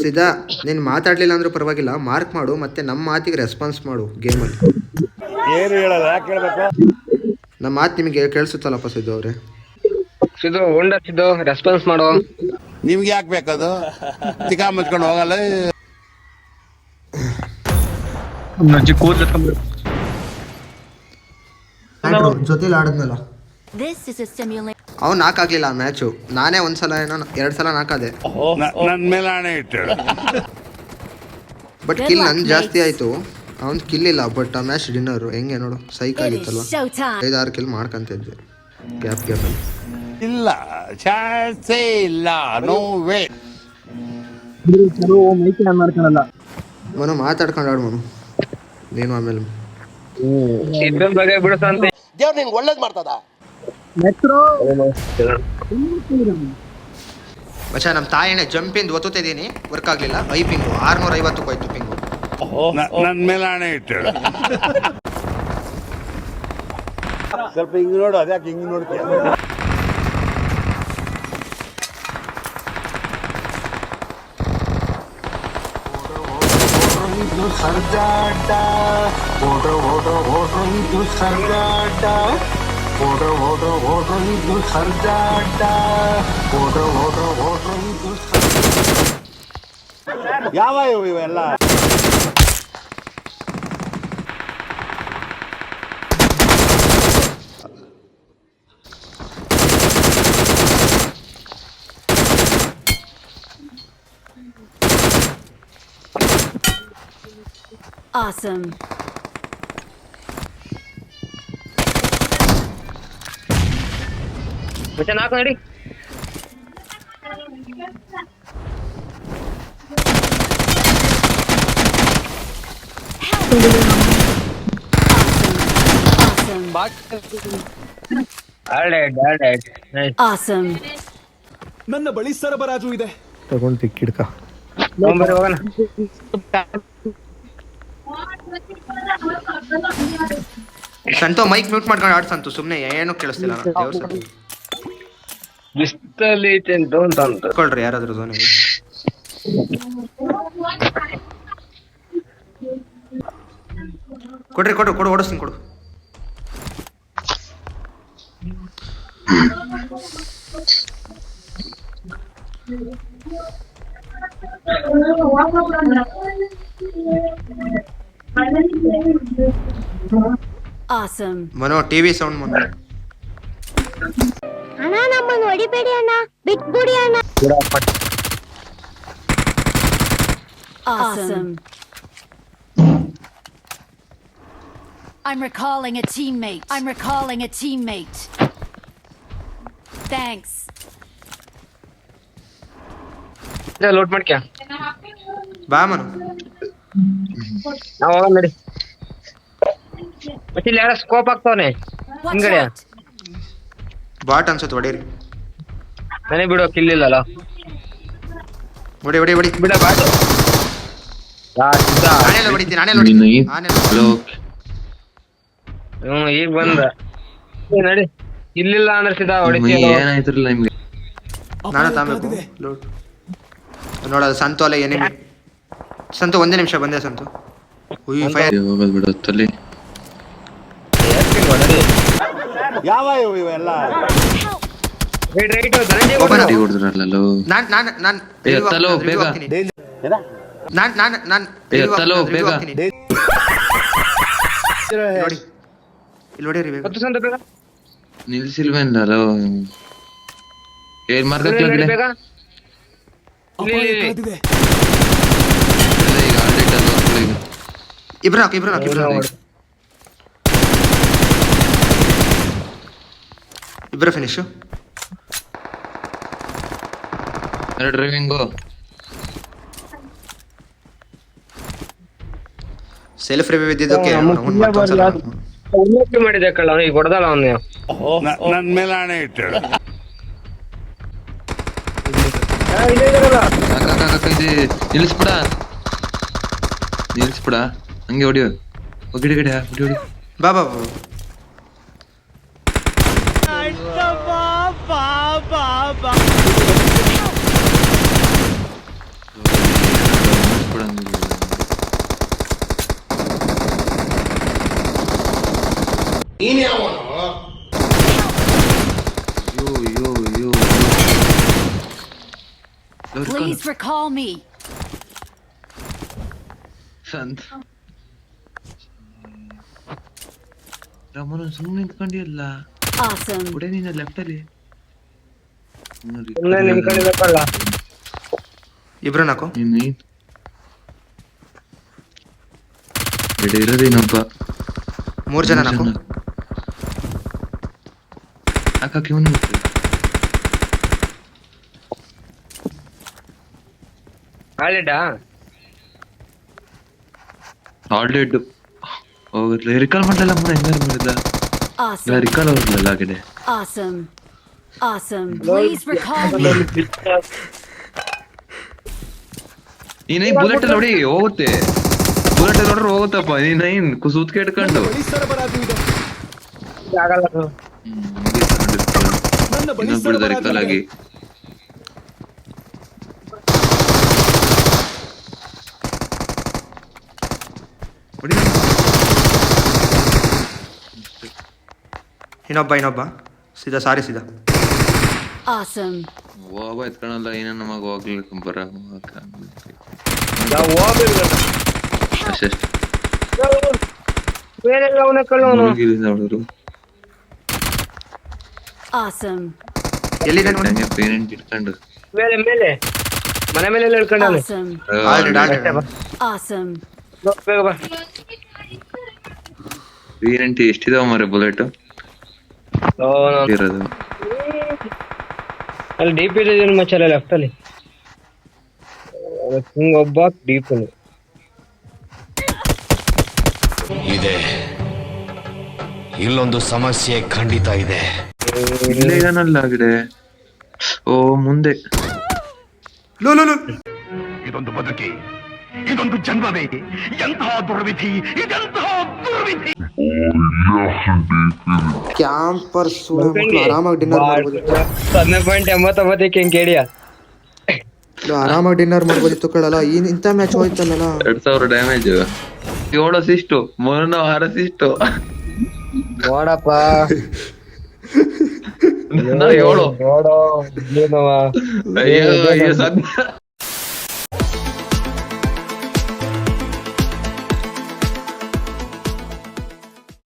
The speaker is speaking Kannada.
ಸೀದಾ ನೀನು ಮಾತಾಡ್ಲಿಲ್ಲ ಅಂದ್ರೂ ಪರವಾಗಿಲ್ಲ, ಮಾರ್ಕ್ ಮಾಡು, ಮತ್ತೆ ನಮ್ಮ ಮಾತಿಗೆ ರೆಸ್ಪಾನ್ಸ್ ಮಾಡು ಗೇಮಲ್ಲಿ. ಏನು ಹೇಳಲ್ಲ, ಯಾಕೆ ಹೇಳ್ಬೇಕು? ನಮ್ಮ ಮಾತು ನಿಮಗೆ ಕೇಳಿಸುತ್ತಲ್ಲಪ್ಪ ಸಿದ್ದು ಅವರೇ. ಸಿದ್ದು ಉಂಡ ಸಿದ್ದು ರೆಸ್ಪಾನ್ಸ್ ಮಾಡು. ನಿಮ್ಗೆ ಯಾಕೆ ಬೇಕದು? ಚಿಕ್ಕ ಮುಚ್ಕೊಂಡು ಹೋಗಲ್ಲ. ಜೊತೆಲಿ ಆಡಿದ್ನಲ್ಲ ಅವ್ನು ನಾಕಾಗ್ಲಿಲ್ಲ ಆ ಮ್ಯಾಚು. ನಾನೇ ಒಂದ್ಸಲ ಏನೋ 2 ಸಲ ನಾಕಾದೆ. ನನ್ನ ಮೇಲೆ ಆಣೆ ಇಟ್ಟು. ಬಟ್ ಕಿಲ್ ನನ್ ಜಾಸ್ತಿ ಆಯ್ತು, ಅವ್ನ್ ಕಿಲ್ ಇಲ್ಲ. ಬಟ್ ಆ ಮ್ಯಾಚ್ ಡಿನ್ನರ್ ಹೆಂಗೆ ನೋಡು, ಸೈಕ್ ಆಗಿತ್ತಲ್ವಾ. 5-6 ಕಿಲ್ ಮಾಡ್ಕಂತಿದ್ದೆ ಗ್ಯಾಪ್ ಅಲ್ಲಿ. ಇಲ್ಲ, ಚಾನ್ಸೇ ಇಲ್ಲ, ನೋ ವೇ. ಮನು ಮಾತಾಡ್ಕೊಂಡು ಆಡು ಮನು, ನೀನು ಆಮೇಲೆ ಸಿದ್ದನ್ ಬಗ್ಗೆ ಬಿಡುತ್ತಂತೆ. ದೇವ್ರು ನಿಂಗೆ ಒಳ್ಳೇದು ಮಾಡ್ತದ. ಮಚ್ಚ ನಮ್ಮ ತಾಯಿನೇ ಜಂಪಿಂದ ಒತ್ತುತ್ತಿದ್ದೀನಿ, ವರ್ಕ್ ಆಗಲಿಲ್ಲ. ಪಿಂಗು 650 ಹೋಯ್ತು ಪಿಂಗು. ನನ್ನ ಮೇಲೆ ಆಣೆ ಇಟ್ಟು. ಸ್ವಲ್ಪ ಹಿಂಗೆ ನೋಡು, ಅದ್ಯಾಕೆ ಹಿಂಗೆ ನೋಡ್ತೀಯ? ಸರ್ಗಾಟ ಓಡೋ ಓಡೋ ಓಡೋ ಇದು ಸರ್ಗಾಟ, ಓಡೋ ಓಡೋ ಓಡೋ ಇದು ಸರ್ಗಾಟ, ಓಡೋ ಓಡೋ ಓಡೋ ಇದು ಯಾವ ಇವೆಲ್ಲ? Awesome. ಮತ್ತೆ ನಾಲ್ಕು ನಡಿ. Awesome. ನನ್ನ ಬಳಿ ಸರಬರಾಜು ಇದೆ. ತಗೊಂಡು ತಿಕ್ಕಿಡ್ಕ ಹೋಗೋಣ. ಸಂತು ಮೈಕ್ ಮ್ಯೂಟ್ ಮಾಡ್ಕೊಂಡು ಆಡ್ ಸಂತು, ಸುಮ್ಮನೆ ಏನು ಕೇಳಿಸ್ತಿಲ್ಲ. ಬಿಸ್ತಲ್ಲಿ ಐತೆ ಅಂತ ಕೊಳ್ರಿ ಯಾರಾದ್ರೂ ಝೋನಿಗೆ. ಕೊಡ್ರಿ ಕೊಡು ಕೊಡು, ಓಡಿಸ್ತೀನಿ ಕೊಡು. Awesome. ಮನೋ ಟಿವಿ ಸೌಂಡ್ ಮನೋ. ಅಣ್ಣ ನಮ್ಮನ್ನು ಹೊಡಿಬೇಡಿ ಅಣ್ಣ, ಬಿಟ್ಬಿಡಿ ಅಣ್ಣ. Awesome. I'm recalling a teammate. I'm recalling a teammate. Thanks. ಲೋಟ್ ಮಾಡ್ಕ್ಯಾ ಬಾ ಮನು, ನಾವು ಹೋಗೋಣ ನಡಿ. ಮತ್ತೆ ಇಲ್ಲಿ ಯಾರ ಸ್ಕೋಪ್ ಆಗ್ತಾವನೆ Watch ಹಿಂಗಡೆ. out. ಬಾಟ್ ಅನ್ಸುತ್ತೆ, ಹೊಡೀರಿ. ನನಗೆ ಬಿಡೋ ಕಿಲ್ ಇಲ್ಲಲ್ಲ. ಹೊಡಿ ಹೊಡಿ ಹೊಡಿ. ಬಿಡ ಬಾಟು. ಆನೆಲ್ಲ ಹೊಡಿತೀನಿ, ಆನೆಲ್ಲ ಹೊಡಿತೀನಿ. ಈಗ ಬಂದ ನಡಿ. ಇಲ್ಲಿಲ್ಲ ಅಂದ್ರೆ ಸಿದಾ ಹೊಡಿತೀವಿ. ನಾನು ತಾಂಬೇಕು ಲೋಟ್. ನೋಡೋದು ಸಂತು ಅಲ್ಲ ಏನಿಮಿ. ಸಂತು 1 ನಿಮಿಷ ಬಂದೆ ಸಂತು. ಫೈರ್ ಬಿಡುತ್ತಲ್ಲಿ. ಯಾವ ಇವೆಲ್ಲ? ರೈಟ್ ಧನಂಜಯ ನಾನ್ ನಾನ್ ನಾನ್ ನೋಡಿ ಇಲ್ಲಿ ಹೊಡಿರಿ ಬೇಗ. 10 ಸಂತ ಬೇಗ ನಿಲ್ಸಿಲ್ವೇನಲ್ಲ ಏನ್ ಮಾರ್ಗಕ್ಕೆ ಬೇಗ. ಇಬ್ರು ಹಾಕಿ ಇಬ್ರು ಹಾಕಿ ಇಬ್ರು ಫಿನಿಶು. ಡ್ರೈವಿಂಗು ಸೆಲ್ಫ್ ರಿವ್ಯೂ ಇದ್ದಿದ್ದಕ್ಕೆ ಮಾಡಿದೆ ಕಳ್ಳ ಈಗ ಹೊಡೆದಲ್ಲ ಅವನು. ನನ್ನ ಮೇಲೆ ಆಣೆ ಇಟ್ಟು. ನಿಲ್ಸ್ಬಿಡ ನಿಲ್ಸ್ಬಿಡ, ಹಂಗೆ ಹೊಡಿಯೋ. ಹೊಡಿ ಹೊಡಿ ಹೊಡಿ. ಬಾ ಬಾ ಬಾ. ಅಯ್ಯೋ Please recall me. ಸಂತ ರಾಮನ ಸುಮ್ಮನೆ ನಿಂತ್ಕೊಂಡಿಯಲ್ಲ Awesome. ಕೂಡ ನೀನು ಲೆಫ್ಟ್ ಅಲ್ಲಿ ಸುಮ್ನೆ ನಿಂತ್ಕೊಂಡಿದ್ದಕ್ಕಲ್ಲ. ಇಬ್ರು ನಾಕು ಇರೋದೇನಪ್ಪ 3 ಜನ ನಾಕು. ಹಾಕಿ ಇವನು ಹಾಲಿಡಾ ಆಲ್ರೆಡ್ ಹೋಗಲ್ಲ ರಿಕಾಲ್ ಮಾಡಲ್ಲ ಮುನ್ನ ಹೆಂಗಾರು ಮಾಡಿದ Awesome. ರಿಕಾಲ್ ಹೋಗ್ಲಲ್ಲ ಆ ಕಡೆ Awesome. Awesome. Please recall me. ನೀನ್ ಬುಲೆಟ್ ಅಲ್ಲಿ ನೋಡಿ ಹೋಗುತ್ತೆ ಬುಲೆಟ್ ಅಲ್ಲಿ ನೋಡ್ರೆ ಹೋಗುತ್ತಪ್ಪ ನೀನ್ ಸೂತ್ಕೆ ಇಟ್ಕೊಂಡು ಬಳಿ ಸರಬರಾಜು ಇದೆ. ಆಗಲ್ಲ ಅದು. ನನ್ನ ಬಳಿ ಇನ್ನೊಂದು ಬಿಡ್ದ ರಿಕಾಲ್ ಆಗಿ ಹೊಡಿ. ಇನ್ನೊಬ್ಬ ಸೀದಾ ಸೀದಾ Awesome. ಹೋಗ ಎತ್ಕೊಳಲ್ಲ ಏನ ನಮಗ ಹೋಗ್ಲಿಕ್ಕೆ ಬರ ನಾವು ಹೋಗ್ಬೇಕು. ಅಷ್ಟೇ ಬೇರೆಲ್ಲ ಅವನ ಕಳ್ಳವನು. ಅವರು Awesome. ಎಲ್ಲಿದೆ ನೋಡಿ? ಹಂಗೆ ಪೇರೆಂಟ್ ಇಟ್ಕೊಂಡು ಮೇಲೆ ಮೇಲೆ ಮನೆ ಮೇಲೆ ಹೇಳ್ಕೊಂಡವನು. Awesome. Awesome. ಬೇಗ ಬಾ. ಪೇರೆಂಟ್ ಎಷ್ಟಿದಾವ ಮಾರೆ ಬುಲೆಟ್ ಇರೋದು ಅಲ್ಲಿ ಡೀಪ್ ಇದೆ ಮಚ್ಚಲ್ಲ ಲೆಫ್ಟ್ ಅಲ್ಲಿ ಹಿಂಗ್ ಒಬ್ಬ ಡೀಪ್ ಇದೆ. ಇಲ್ಲೊಂದು ಸಮಸ್ಯೆ ಖಂಡಿತ ಇದೆ. ಇಲ್ಲೇ ಇದಾನಲ್ಲ ಗಿಡ ಓ ಮುಂದೆ ಇದೊಂದು ಬದುಕಿ, ಇದೊಂದು ಜನ್ಮವೇ, ಎಂತಹ ದುರ್ವಿಧಿ, ಇದೆಂತಹ ದುರ್ವಿಧಿ. ಕ್ಯಾಂಪರ್ ಆರಾಮಾಗಿ ಡಿನ್ನರ್ ಮಾಡ್ಬೋದಿತ್ತು. 0.89 ಹೆಂಗ್ ಕೇಳಿಯ ಆರಾಮಾಗಿ ಡಿನ್ನರ್ ಮಾಡ್ಬೋದಿತ್ತು ಕಳಲ್ಲ. ಇಂಥ ಮ್ಯಾಚ್ ಹೋಯ್ತಲ್ಲ. 2000 ಡ್ಯಾಮೇಜ್ 7 ಅಸಿಸ್ಟು 6 ಅಸಿಸ್ಟು ನೋಡಪ್ಪ 7 ನೋಡೋ ಏನವ ಅಯ್ಯೋ ಸದ್ಯ